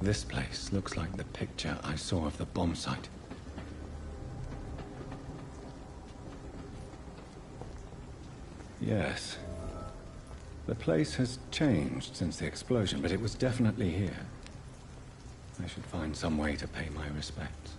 This place looks like the picture I saw of the bomb site. Yes. The place has changed since the explosion, but it was definitely here. I should find some way to pay my respects.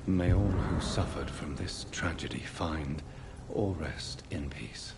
May all who suffered from this tragedy find or rest in peace.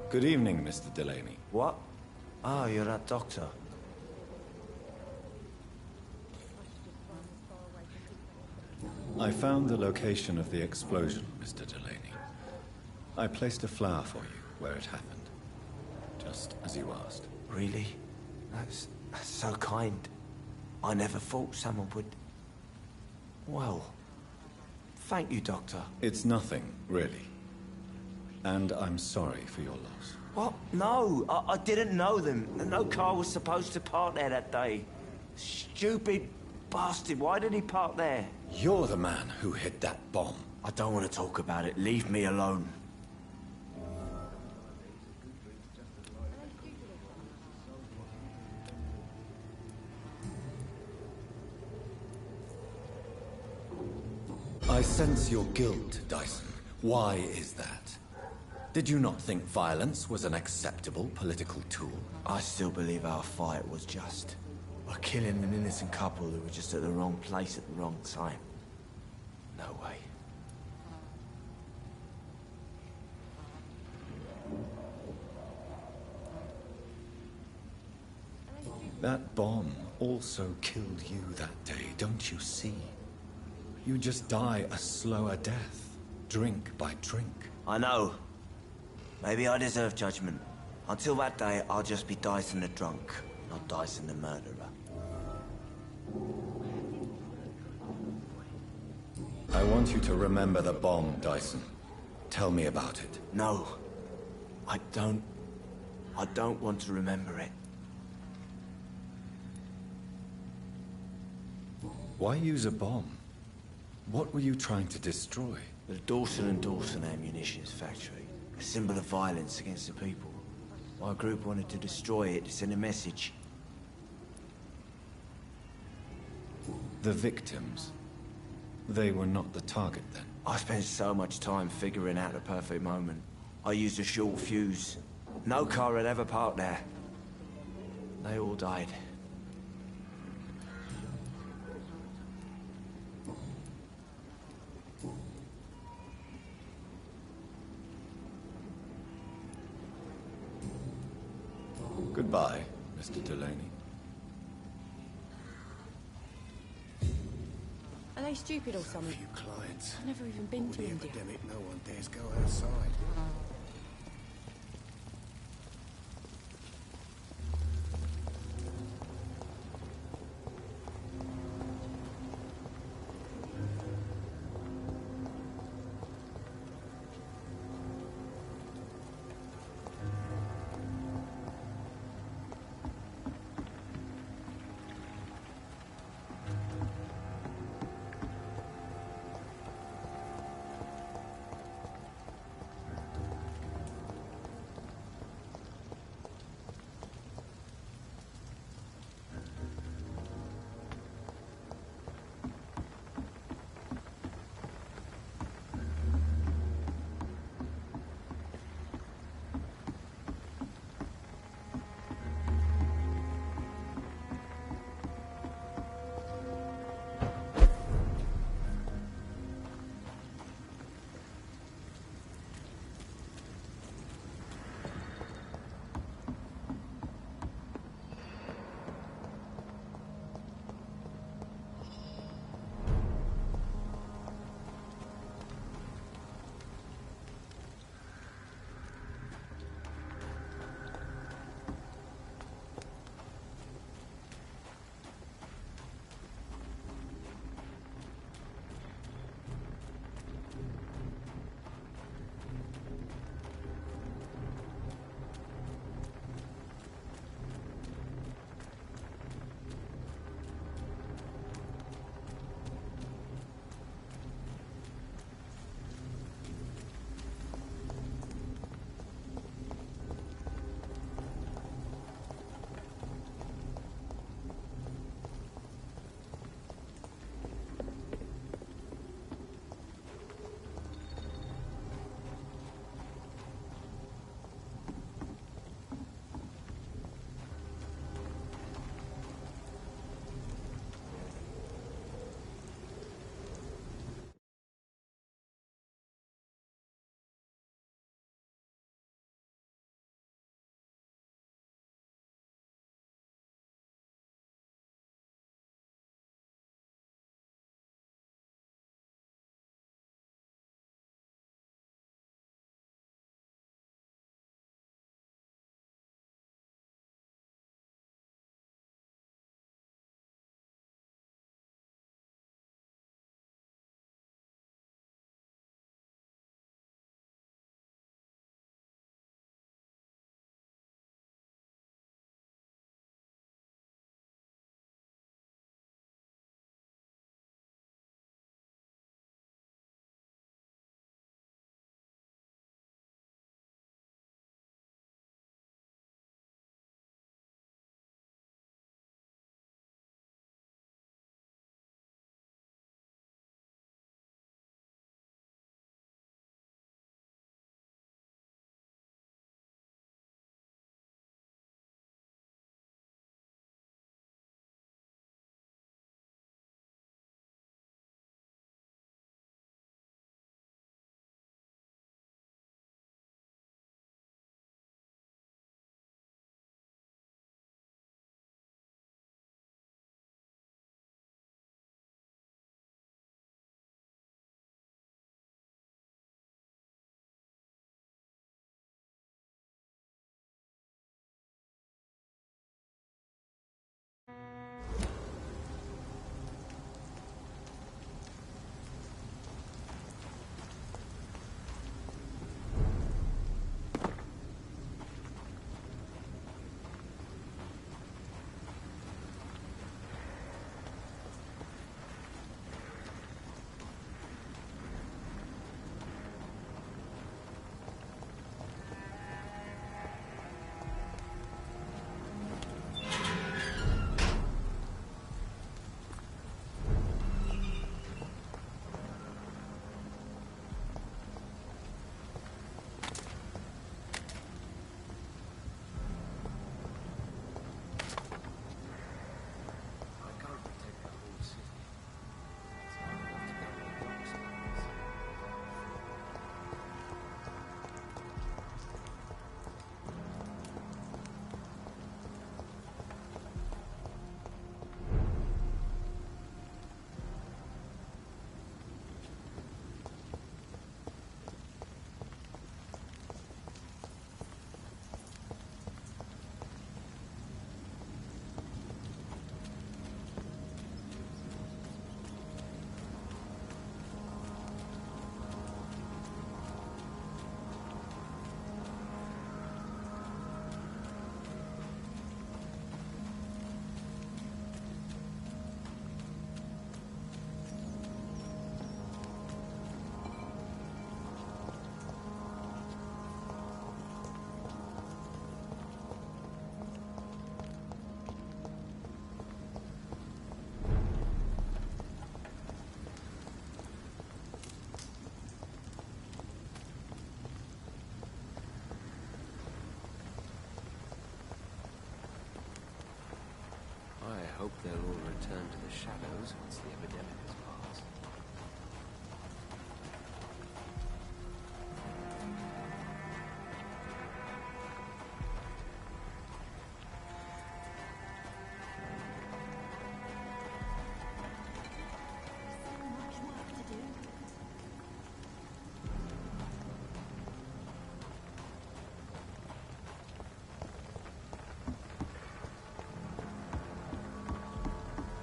Good evening, Mr. Delaney. What? Ah, you're that doctor. I found the location of the explosion, Mr. Delaney. I placed a flower for you where it happened, just as you asked. Really? That's so kind. I never thought someone would... Well, thank you, Doctor. It's nothing, really. And I'm sorry for your loss. What? No, I didn't know them. No car was supposed to park there that day. Stupid bastard, why did he park there? You're the man who hid that bomb. I don't want to talk about it. Leave me alone. I sense your guilt, Dyson. Why is that? Did you not think violence was an acceptable political tool? I still believe our fight was just. By killing an innocent couple who were just at the wrong place at the wrong time. No way. That bomb also killed you that day, don't you see? You just die a slower death, drink by drink. I know. Maybe I deserve judgment. Until that day, I'll just be Dyson the drunk, not Dyson the murderer. I want you to remember the bomb, Dyson. Tell me about it. No. I don't want to remember it. Why use a bomb? What were you trying to destroy? The Dawson and Dawson ammunitions factory. A symbol of violence against the people. My group wanted to destroy it to send a message. The victims. They were not the target then. I spent so much time figuring out the perfect moment. I used a short fuse. No car had ever parked there. They all died. Goodbye, Mr. Delaney. Are they stupid or something? Few clients. I've never even been With to the India. epidemic, no one dares go outside. knows once the epidemic has passed.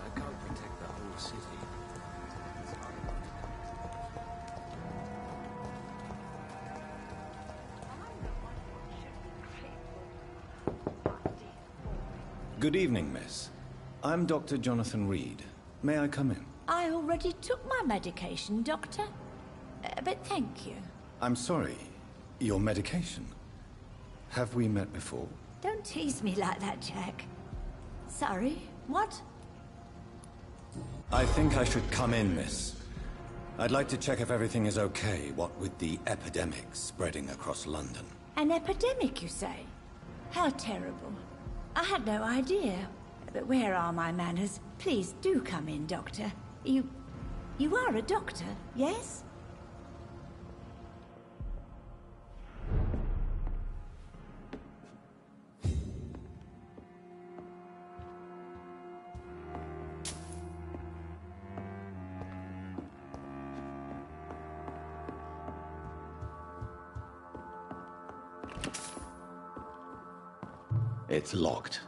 I can't protect the whole city. Good evening, miss. I'm Dr. Jonathan Reed. May I come in? I already took my medication, Doctor. But thank you. I'm sorry. Your medication? Have we met before? Don't tease me like that, Jack. Sorry, what? I think I should come in, miss. I'd like to check if everything is okay, what with the epidemic spreading across London. An epidemic, you say? How terrible. I had no idea. But where are my manners? Please do come in, Doctor. You are a doctor, yes? It's locked.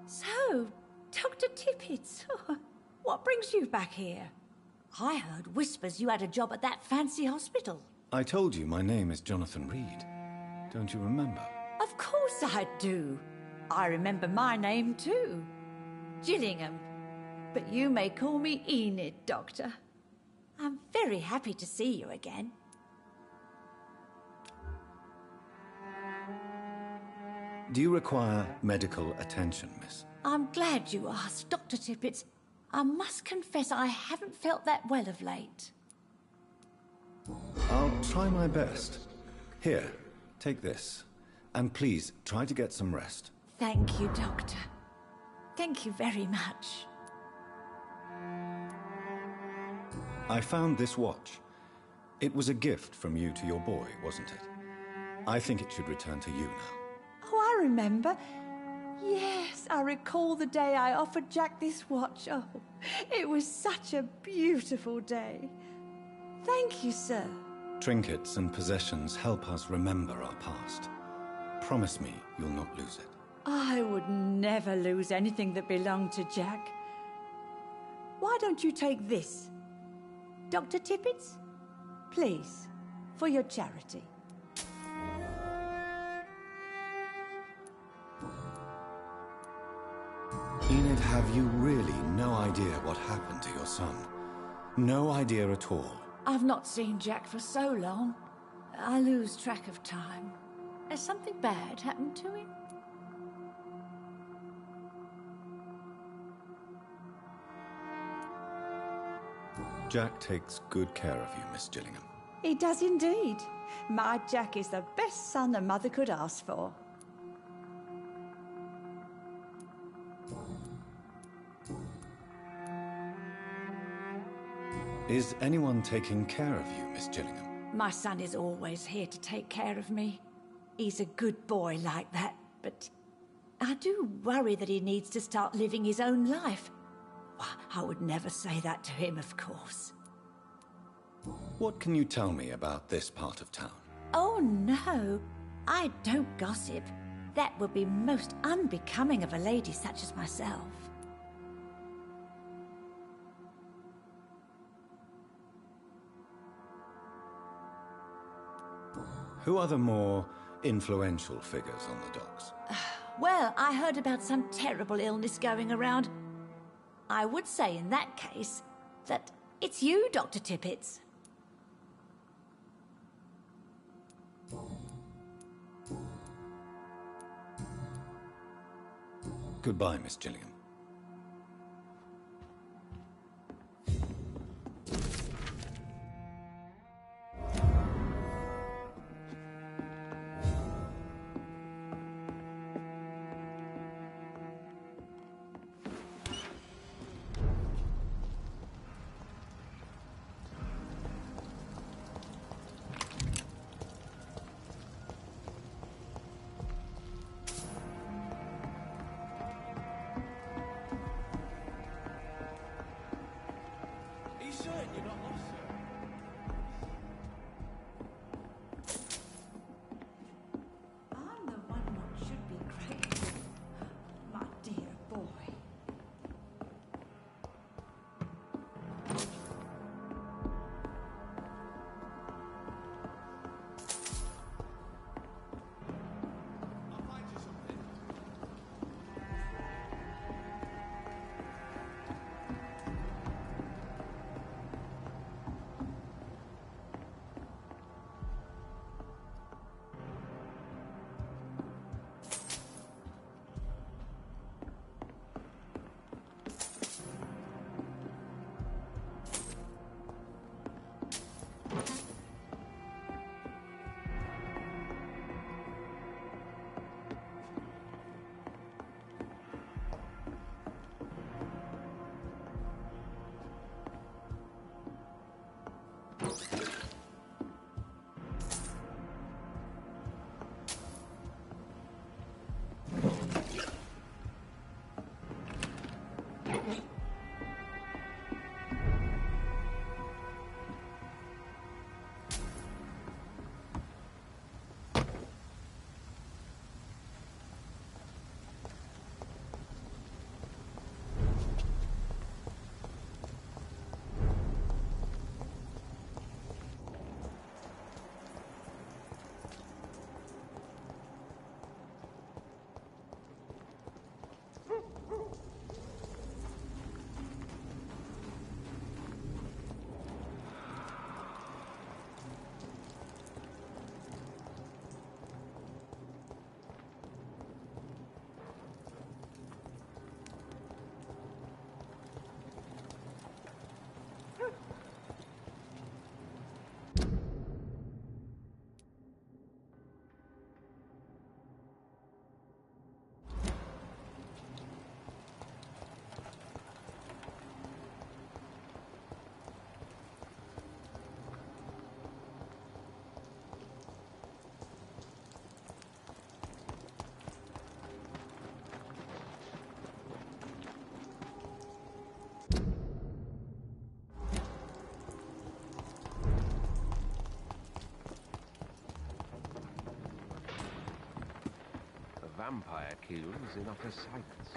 So, Dr. Tippett, what brings you back here? I heard whispers you had a job at that fancy hospital. I told you my name is Jonathan Reed. Don't you remember? Of course I do. I remember my name too. Gillingham. But you may call me Enid, Doctor. I'm very happy to see you again. Do you require medical attention, miss? I'm glad you asked, Dr. Tippett. I must confess I haven't felt that well of late. I'll try my best. Here, take this. And please, try to get some rest. Thank you, Doctor. Thank you very much. I found this watch. It was a gift from you to your boy, wasn't it? I think it should return to you now. Oh, I remember. Yes, I recall the day I offered Jack this watch. Oh, it was such a beautiful day. Thank you, sir. Trinkets and possessions help us remember our past. Promise me you'll not lose it. I would never lose anything that belonged to Jack. Why don't you take this? Dr. Tippett? Please, for your charity. Enid, have you really no idea what happened to your son? No idea at all. I've not seen Jack for so long. I lose track of time. Has something bad happened to him? Jack takes good care of you, Miss Gillingham. He does indeed. My Jack is the best son a mother could ask for. Is anyone taking care of you, Miss Gillingham? My son is always here to take care of me. He's a good boy like that, but I do worry that he needs to start living his own life. I would never say that to him, of course. What can you tell me about this part of town? Oh, no. I don't gossip. That would be most unbecoming of a lady such as myself. Who are the more influential figures on the docks? Well, I heard about some terrible illness going around. I would say in that case that it's you, Dr. Tippett. Goodbye, Miss Gillingham. vampire kills in utter silence.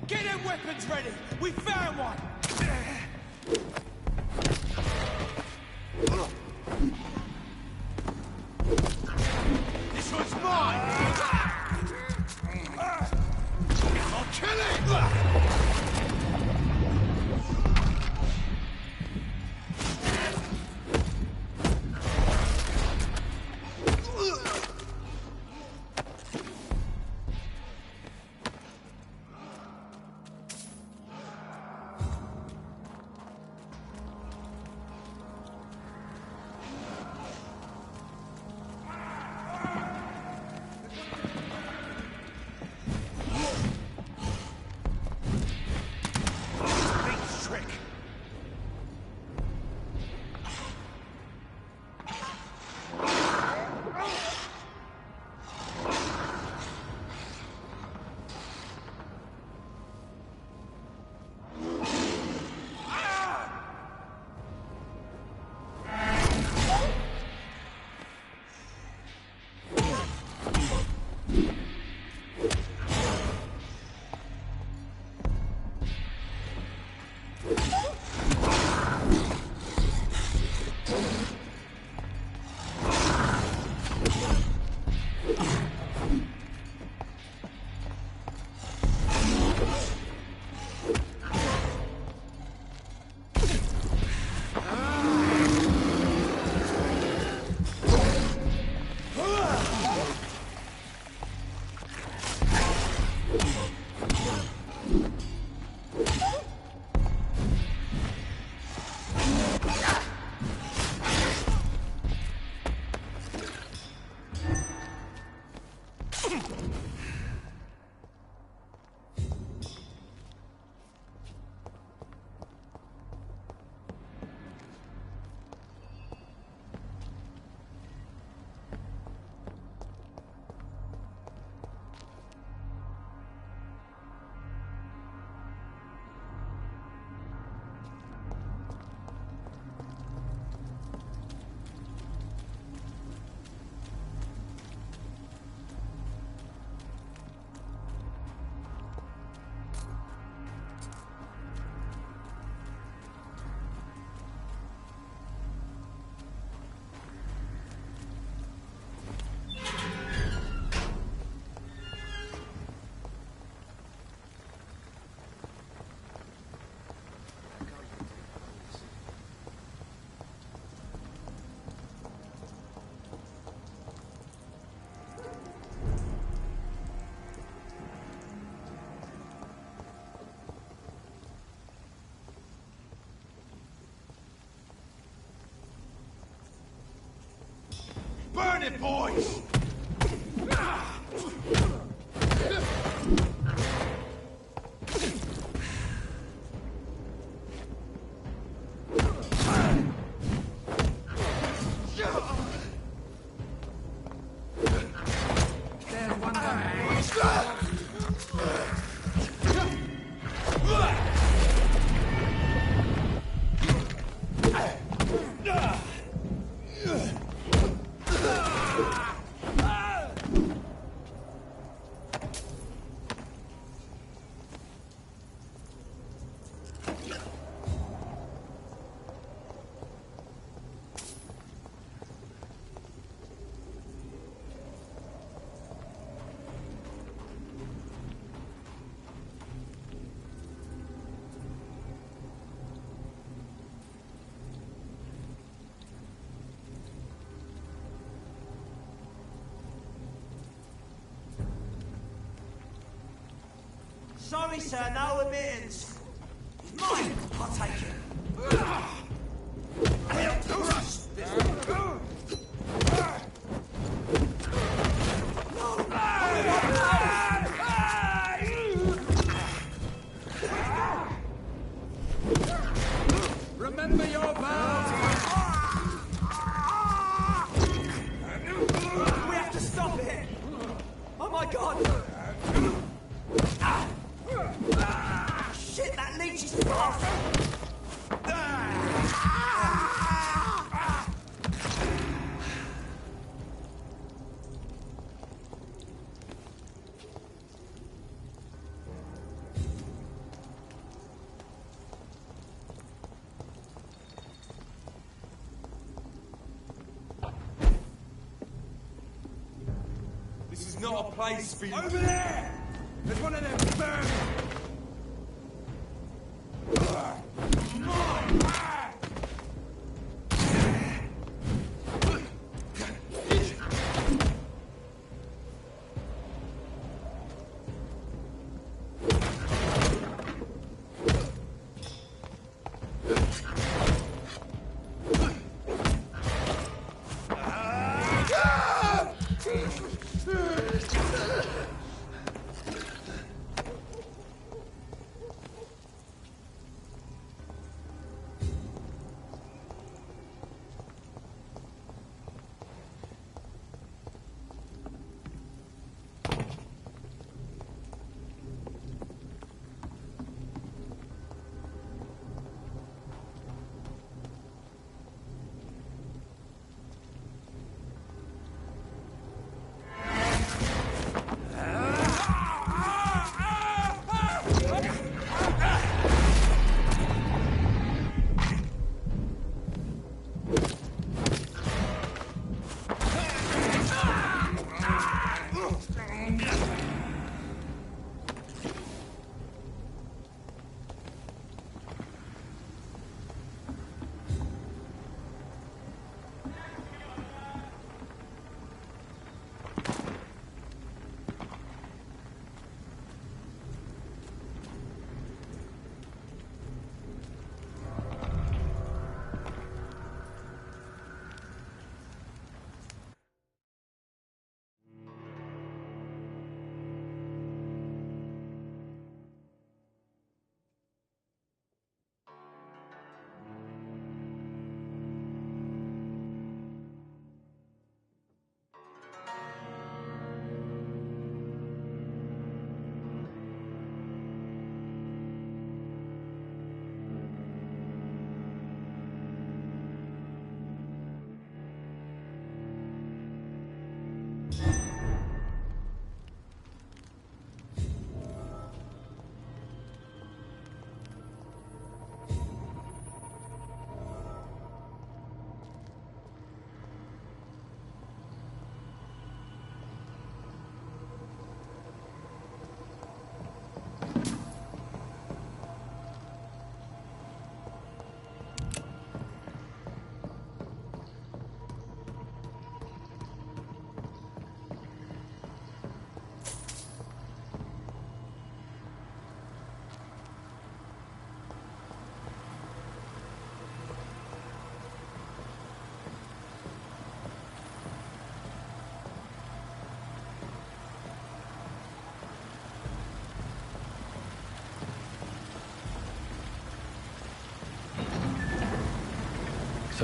Get them weapons ready! We found one! This one's mine! I'll kill it! Burn it, boys! Sorry, sir, no admittance. It's mine. I'll take it. Remember your vows! We have to stop it. Oh my god. Shit, that leech is fast. This is not a place for you. Over there! There's one of them burning!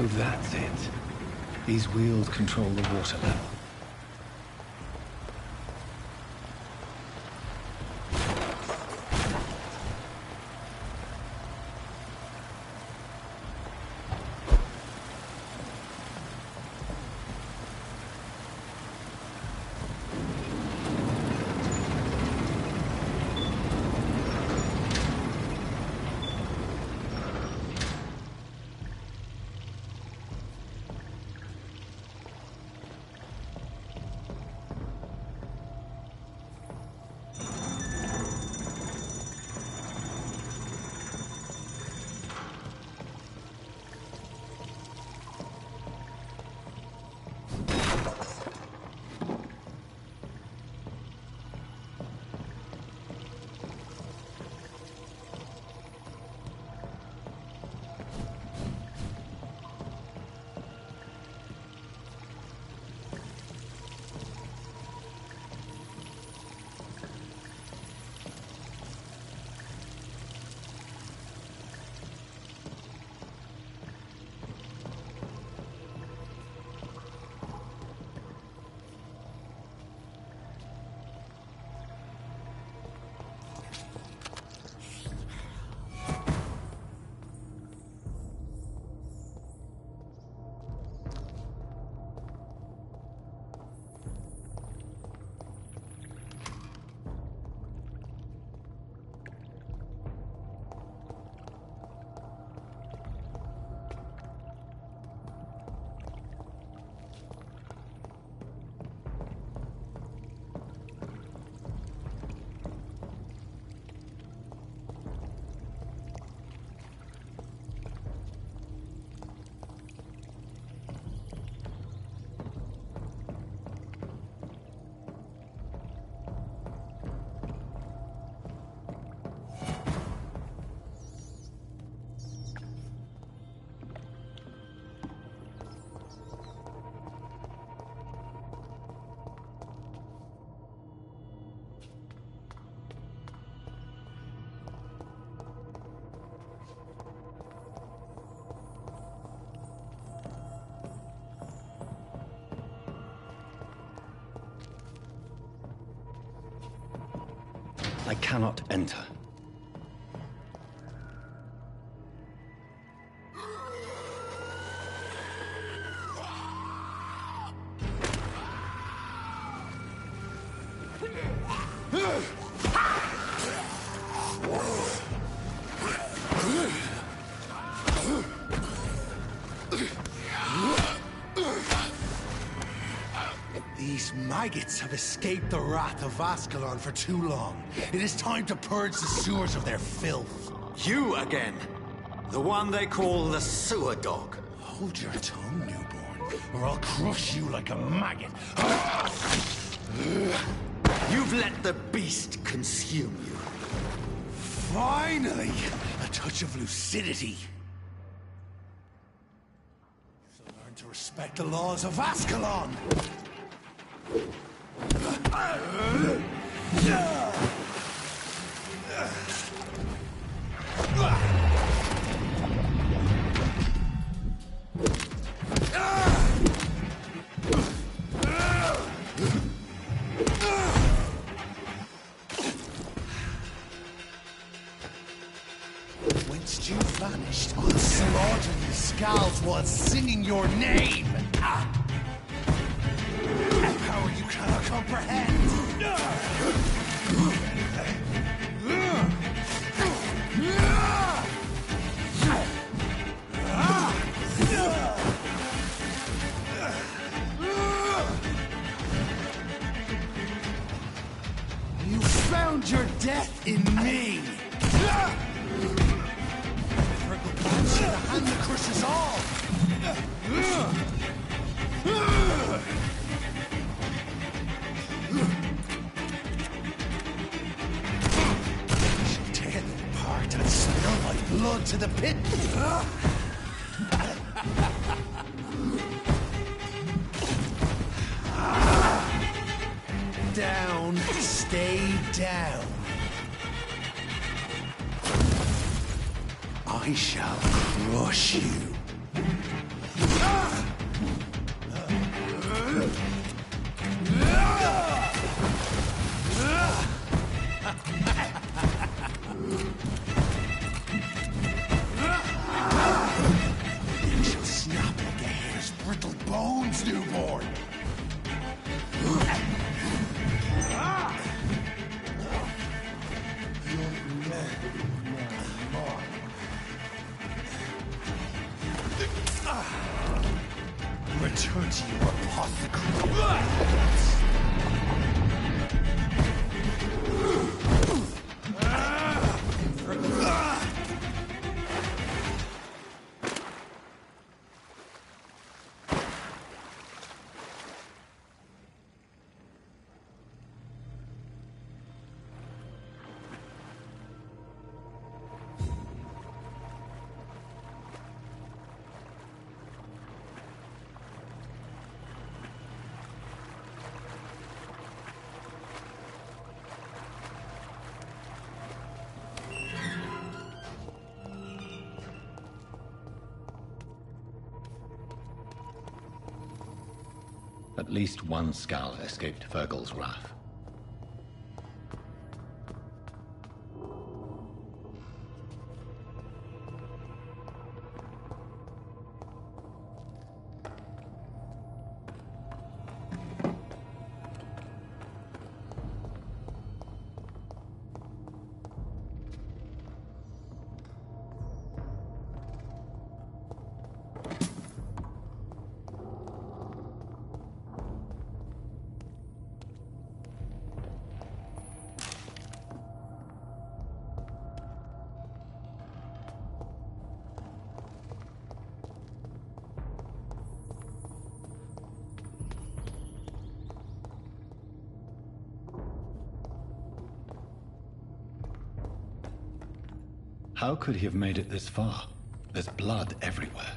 So that's it. These wheels control the water level. I cannot enter. These maggots have escaped the wrath of Ascalon for too long. It is time to purge the sewers of their filth. You again. The one they call the sewer dog. Hold your tongue, newborn, or I'll crush you like a maggot. You've let the beast consume you. Finally! A touch of lucidity. So learn to respect the laws of Ascalon! Whence you vanished, I'll slaughter your scalds while singing your name! A power you cannot comprehend! You found your death in me! The hand that crushes all! She'll tear them apart and spill my blood to the pit! Down, stay down. I shall crush you. At least one Skull escaped Fergal's wrath. How could he have made it this far? There's blood everywhere.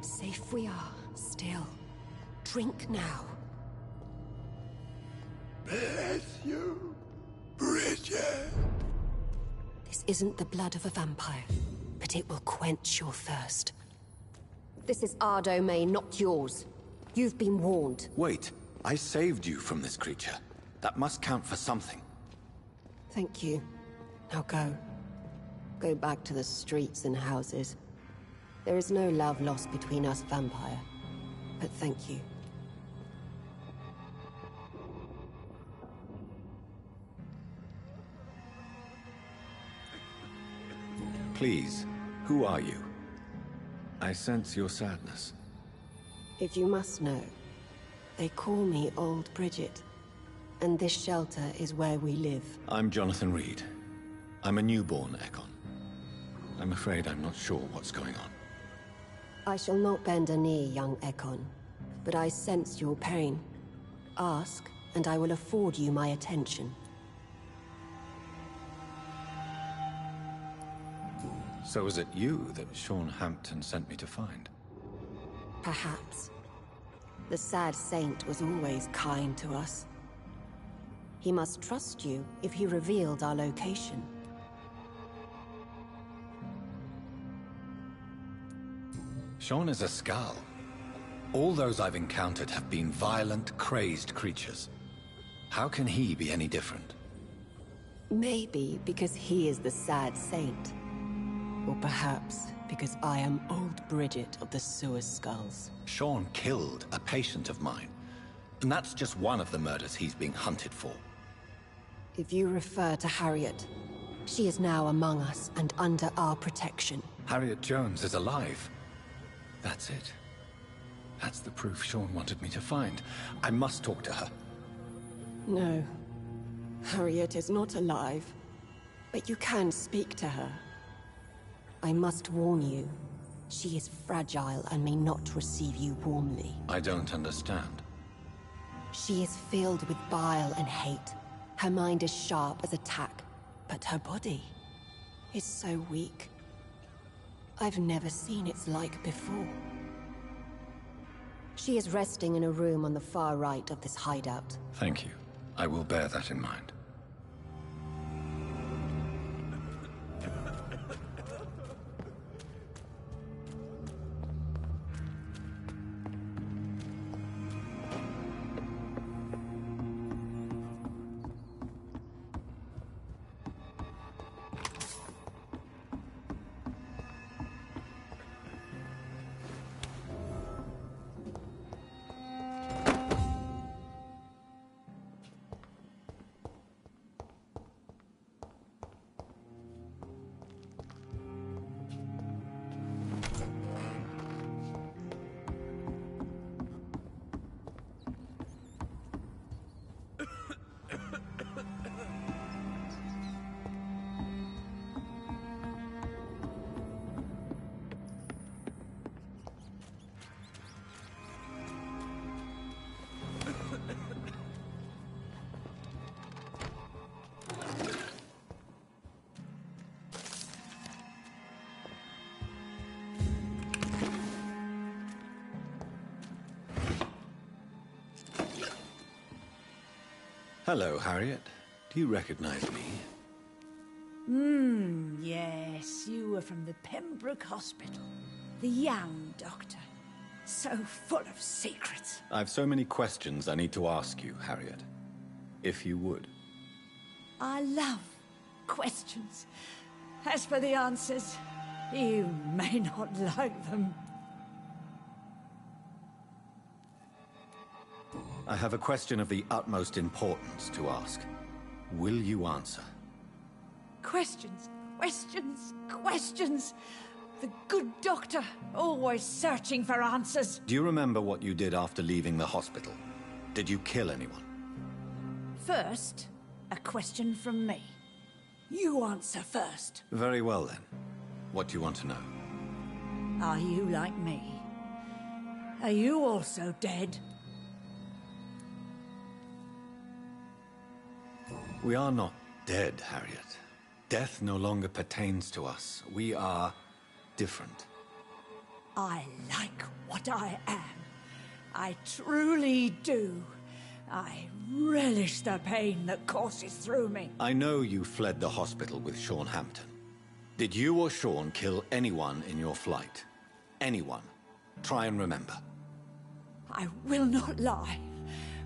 Safe we are, still. Drink now. Bless you, Bridget. This isn't the blood of a vampire, but it will quench your thirst. This is our domain, not yours. You've been warned. Wait, I saved you from this creature. That must count for something. Thank you. Now go. Go back to the streets and houses. There is no love lost between us, Vampire. But thank you. Please, who are you? I sense your sadness. If you must know, they call me Old Bridget. And this shelter is where we live. I'm Jonathan Reed. I'm a newborn Ekon. I'm afraid I'm not sure what's going on. I shall not bend a knee, young Ekon, but I sense your pain. Ask, and I will afford you my attention. So was it you that Sean Hampton sent me to find? Perhaps. The sad saint was always kind to us. He must trust you if he revealed our location. Sean is a Skull. All those I've encountered have been violent, crazed creatures. How can he be any different? Maybe because he is the sad saint. Or perhaps because I am Old Bridget of the Sewer Skulls. Sean killed a patient of mine. And that's just one of the murders he's being hunted for. If you refer to Harriet, she is now among us and under our protection. Harriet Jones is alive. That's it. That's the proof Sean wanted me to find. I must talk to her. No. Harriet is not alive. But you can speak to her. I must warn you. She is fragile and may not receive you warmly. I don't understand. She is filled with bile and hate. Her mind is sharp as a tack, but her body is so weak. I've never seen its like before. She is resting in a room on the far right of this hideout. Thank you. I will bear that in mind. Hello, Harriet. Do you recognize me? Yes, you were from the Pembroke Hospital. The young doctor. So full of secrets. I've so many questions I need to ask you, Harriet. If you would. I love questions. As for the answers, you may not like them. I have a question of the utmost importance to ask. Will you answer? Questions, questions, questions. The good doctor, always searching for answers. Do you remember what you did after leaving the hospital? Did you kill anyone? First, a question from me. You answer first. Very well then. What do you want to know? Are you like me? Are you also dead? We are not dead, Harriet. Death no longer pertains to us. We are different. I like what I am. I truly do. I relish the pain that courses through me. I know you fled the hospital with Sean Hampton. Did you or Sean kill anyone in your flight? Anyone? Try and remember. I will not lie.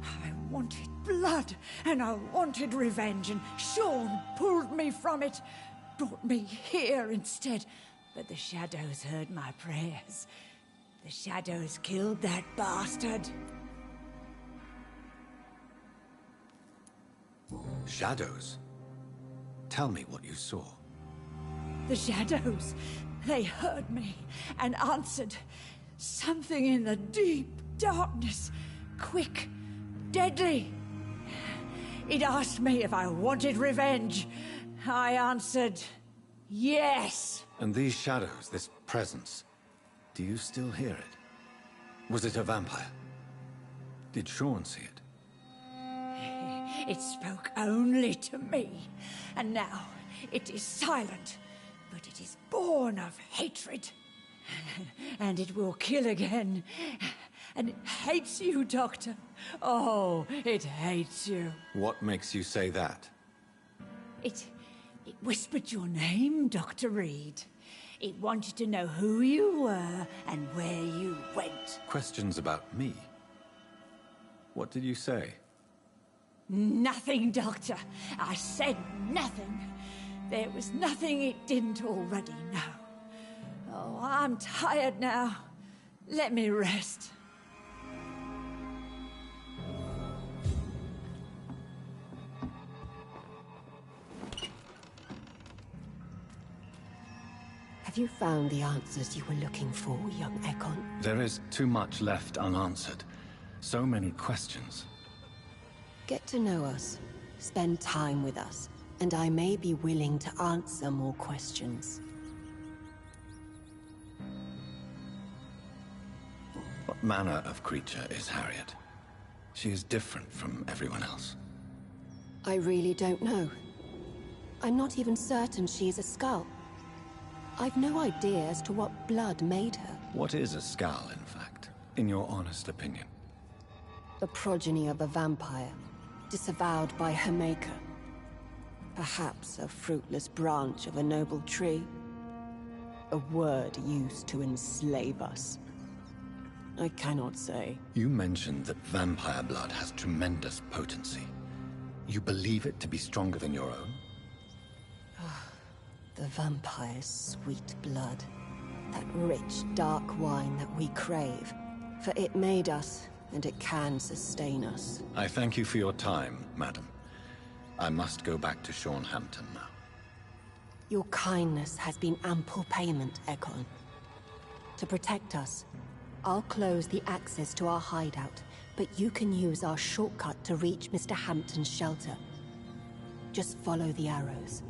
I wanted blood, and I wanted revenge, and Sean pulled me from it, brought me here instead. But the shadows heard my prayers. The shadows killed that bastard. Shadows? Tell me what you saw. The shadows, they heard me and answered. Something in the deep darkness, quick, deadly. It asked me if I wanted revenge. I answered, yes. And these shadows, this presence, do you still hear it? Was it a vampire? Did Sean see it? It spoke only to me, and now it is silent, but it is born of hatred. And it will kill again. And it hates you, Doctor. Oh, it hates you. What makes you say that? It whispered your name, Dr. Reed. It wanted to know who you were and where you went. Questions about me? What did you say? Nothing, Doctor. I said nothing. There was nothing it didn't already know. Oh, I'm tired now. Let me rest. Have you found the answers you were looking for, young Ekon? There is too much left unanswered. So many questions. Get to know us, spend time with us, and I may be willing to answer more questions. What manner of creature is Harriet? She is different from everyone else. I really don't know. I'm not even certain she is a skull. I've no idea as to what blood made her. What is a skull, in fact, in your honest opinion? The progeny of a vampire, disavowed by her maker. Perhaps a fruitless branch of a noble tree. A word used to enslave us. I cannot say. You mentioned that vampire blood has tremendous potency. You believe it to be stronger than your own? The vampire's sweet blood. That rich, dark wine that we crave. For it made us, and it can sustain us. I thank you for your time, madam. I must go back to Sean Hampton now. Your kindness has been ample payment, Ekon. To protect us, I'll close the access to our hideout, but you can use our shortcut to reach Mr. Hampton's shelter. Just follow the arrows.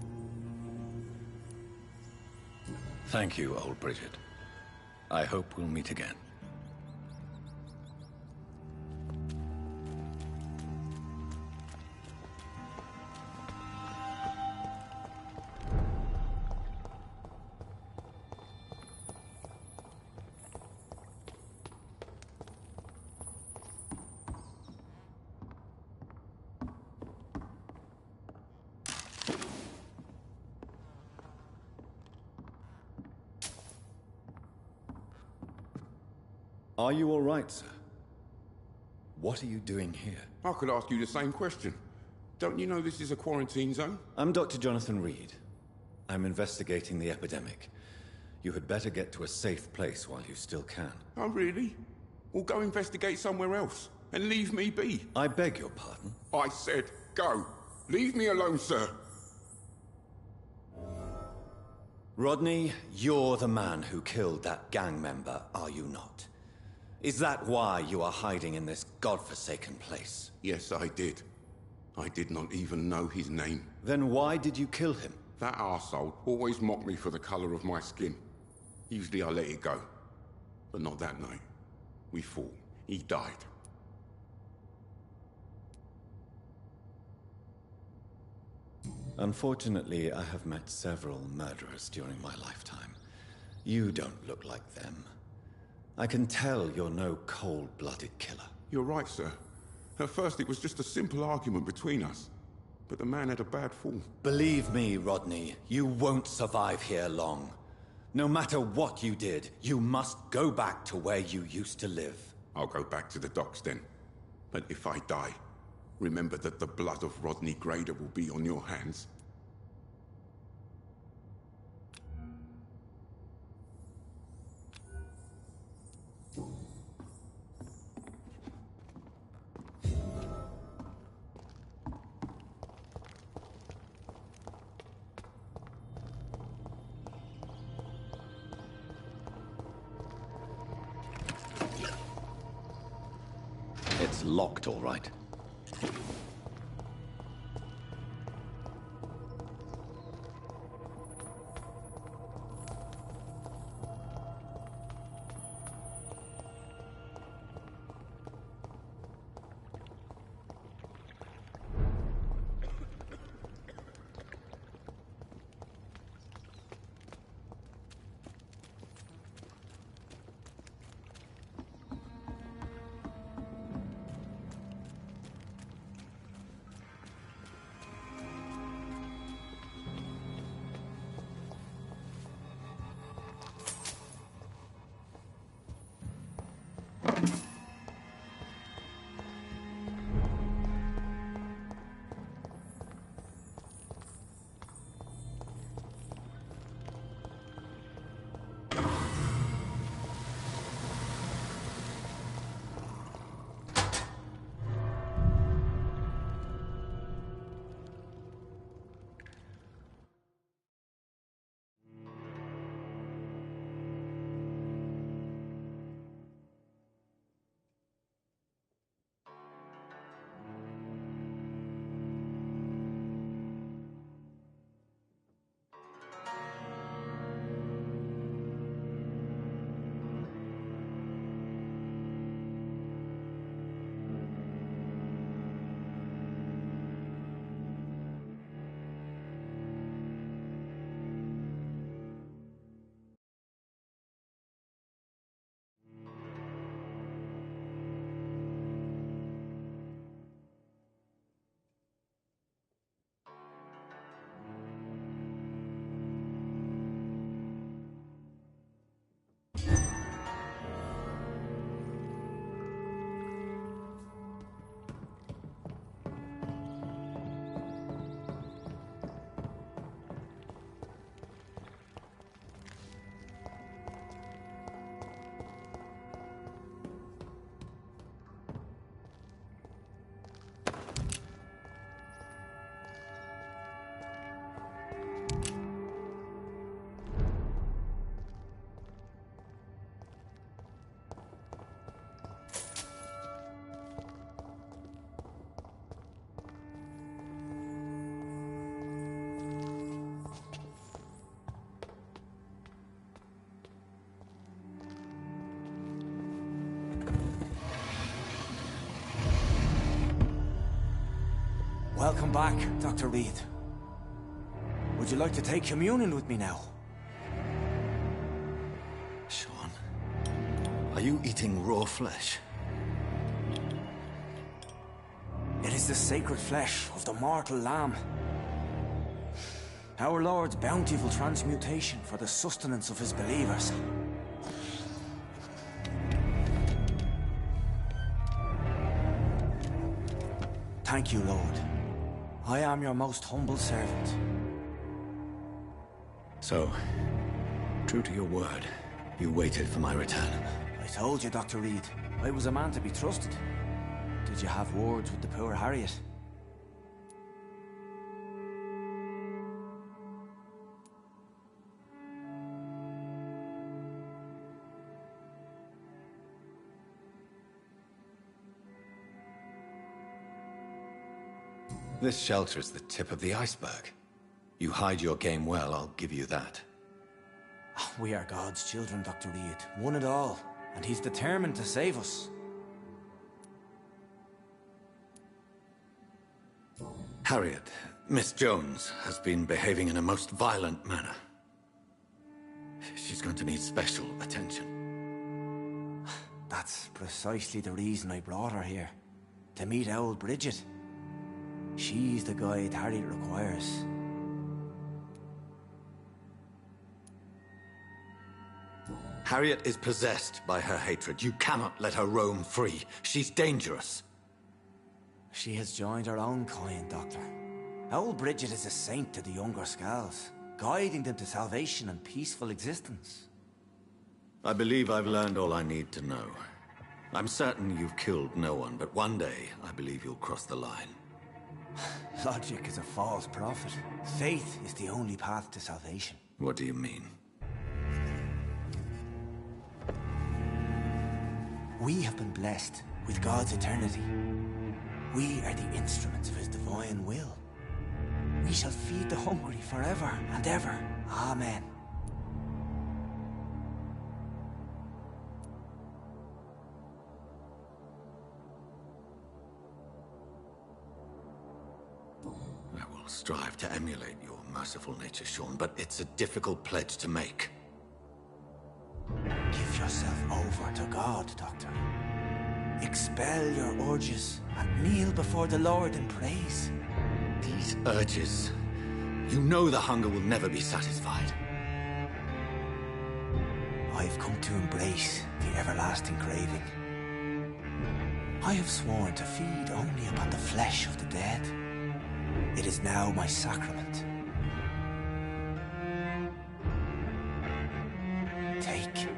Thank you, old Bridget. I hope we'll meet again. Are you all right, sir? What are you doing here? I could ask you the same question. Don't you know this is a quarantine zone? I'm Dr. Jonathan Reed. I'm investigating the epidemic. You had better get to a safe place while you still can. Oh, really? Well, go investigate somewhere else, and leave me be. I beg your pardon? I said, go. Leave me alone, sir. Rodney, you're the man who killed that gang member, are you not? Is that why you are hiding in this godforsaken place? Yes, I did. I did not even know his name. Then why did you kill him? That arsehole always mocked me for the color of my skin. Usually I let it go. But not that night. We fought. He died. Unfortunately, I have met several murderers during my lifetime. You don't look like them. I can tell you're no cold-blooded killer. You're right, sir. At first it was just a simple argument between us. But the man had a bad fall. Believe me, Rodney, you won't survive here long. No matter what you did, you must go back to where you used to live. I'll go back to the docks then. But if I die, remember that the blood of Rodney Grader will be on your hands. It's locked, all right. Welcome back, Dr. Reed. Would you like to take communion with me now? Sean, are you eating raw flesh? It is the sacred flesh of the mortal lamb. Our Lord's bountiful transmutation for the sustenance of his believers. Thank you, Lord. I am your most humble servant. So, true to your word, you waited for my return. I told you, Dr. Reed, I was a man to be trusted. Did you have words with the poor Harriet? This shelter is the tip of the iceberg. You hide your game well, I'll give you that. We are God's children, Dr. Reed, one and all, and he's determined to save us. Harriet, Miss Jones, has been behaving in a most violent manner. She's going to need special attention. That's precisely the reason I brought her here. To meet old Bridget. She's the guide Harriet requires. Harriet is possessed by her hatred. You cannot let her roam free. She's dangerous. She has joined her own kind, Doctor. Old Bridget is a saint to the younger Skulls, guiding them to salvation and peaceful existence. I believe I've learned all I need to know. I'm certain you've killed no one, but one day I believe you'll cross the line. Logic is a false prophet. Faith is the only path to salvation. What do you mean? We have been blessed with God's eternity. We are the instruments of his divine will. We shall feed the hungry forever and ever. Amen. I will strive to emulate your merciful nature, Sean, but it's a difficult pledge to make. Give yourself over to God, Doctor. Expel your urges and kneel before the Lord in praise. These urges... You know the hunger will never be satisfied. I've come to embrace the everlasting craving. I have sworn to feed only upon the flesh of the dead. It is now my sacrament. Take,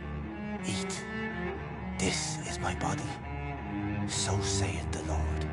eat. This is my body. So saith the Lord.